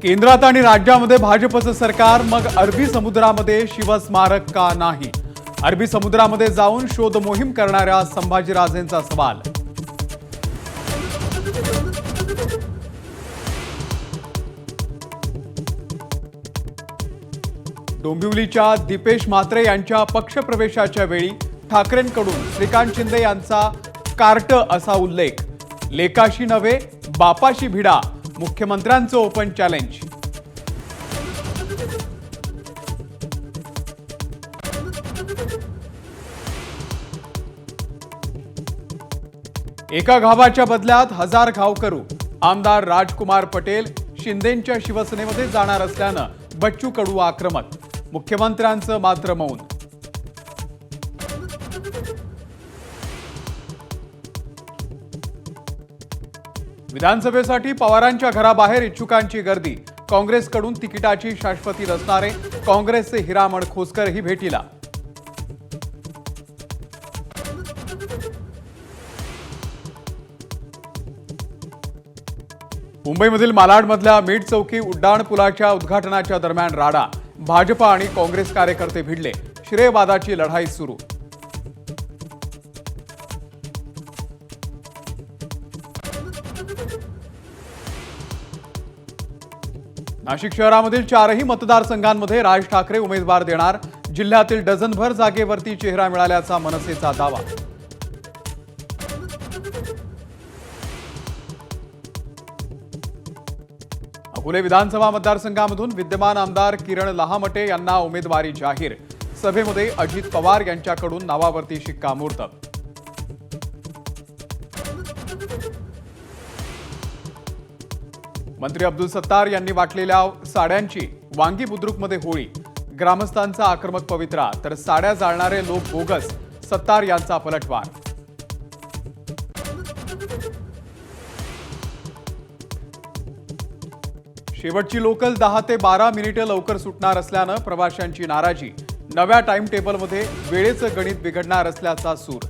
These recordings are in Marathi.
केंद्रात आणि राज्यामध्ये भाजपचं सरकार, मग अरबी समुद्रामध्ये शिवस्मारक का नाही? अरबी समुद्रामध्ये जाऊन शोध मोहीम करणाऱ्या संभाजीराजेंचा सवाल. डोंबिवलीच्या दीपेश म्हात्रे यांच्या पक्षप्रवेशाच्या वेळी ठाकरेंकडून श्रीकांत शिंदे यांचा कार्ट असा उल्लेख. लेकाशी नव्हे बापाशी भिडा, मुख्यमंत्र्यांचं ओपन चॅलेंज. एका घावाच्या बदल्यात 1000 घाव करू. आमदार राजकुमार पटेल शिंदेंच्या शिवसेनेमध्ये जाणार असल्यानं बच्चू कडू आक्रमक. मुख्यमंत्र्यांचं मात्र मौन. विधानसभेसाठी पवारांच्या घराबाहेर इच्छुकांची गर्दी. काँग्रेसकडून तिकिटाची शाश्वती नसणारे काँग्रेसचे हिरामण खोसकरही भेटीला. मुंबईमधील मालाडमधल्या मीठ चौकी उड्डाणपुलाच्या उद्घाटनाच्या दरम्यान राडा. भाजपा आणि काँग्रेस कार्यकर्ते भिडले. श्रेयवादाची लढाई सुरू. नाशिक शहरामधील 4ही मतदारसंघांमध्ये राज ठाकरे उमेदवार देणार. जिल्ह्यातील डझनभर जागेवरती चेहरा मिळाल्याचा मनसेचा दावा. अकोले विधानसभा मतदारसंघामधून विद्यमान आमदार किरण लहामटे यांना उमेदवारी जाहीर. सभेमध्ये अजित पवार यांच्याकडून नावावरती शिक्कामोर्तब. मंत्री अब्दुल सत्तार यांनी वाटलेल्या साड्यांची वांगी बुद्रुकमध्ये होळी. ग्रामस्थांचा आक्रमक पवित्रा, तर साड्या जाळणारे लोक बोगस. सत्तार यांचा पलटवार. शेवटची लोकल 10 ते 12 मिनिटे लवकर सुटणार असल्यानं प्रवाशांची नाराजी. नव्या टाइम टेबलमध्ये वेळेचं गणित बिघडणार असल्याचा सूर.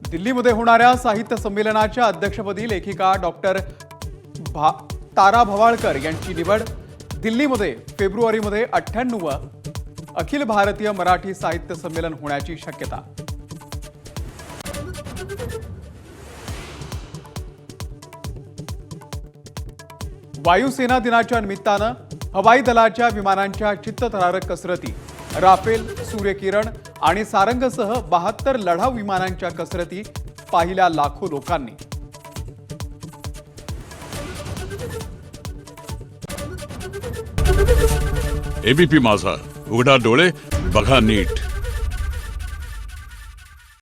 दिल्लीमध्ये होणाऱ्या साहित्य संमेलनाच्या अध्यक्षपदी लेखिका डॉक्टर तारा भवाळकर यांची निवड. दिल्लीमध्ये फेब्रुवारीमध्ये 98वे अखिल भारतीय मराठी साहित्य संमेलन होण्याची शक्यता. वायुसेना दिनाच्या निमित्तानं हवाई दलाच्या विमानांच्या चित्तथरारक कसरती. राफेल, सूर्यकिरण आणि सारंगसह 72 लढाऊ विमानांच्या कसरती पाहिल्या लाखो लोकांनी. एबीपी माझा, उघडा डोळे बघा नीट.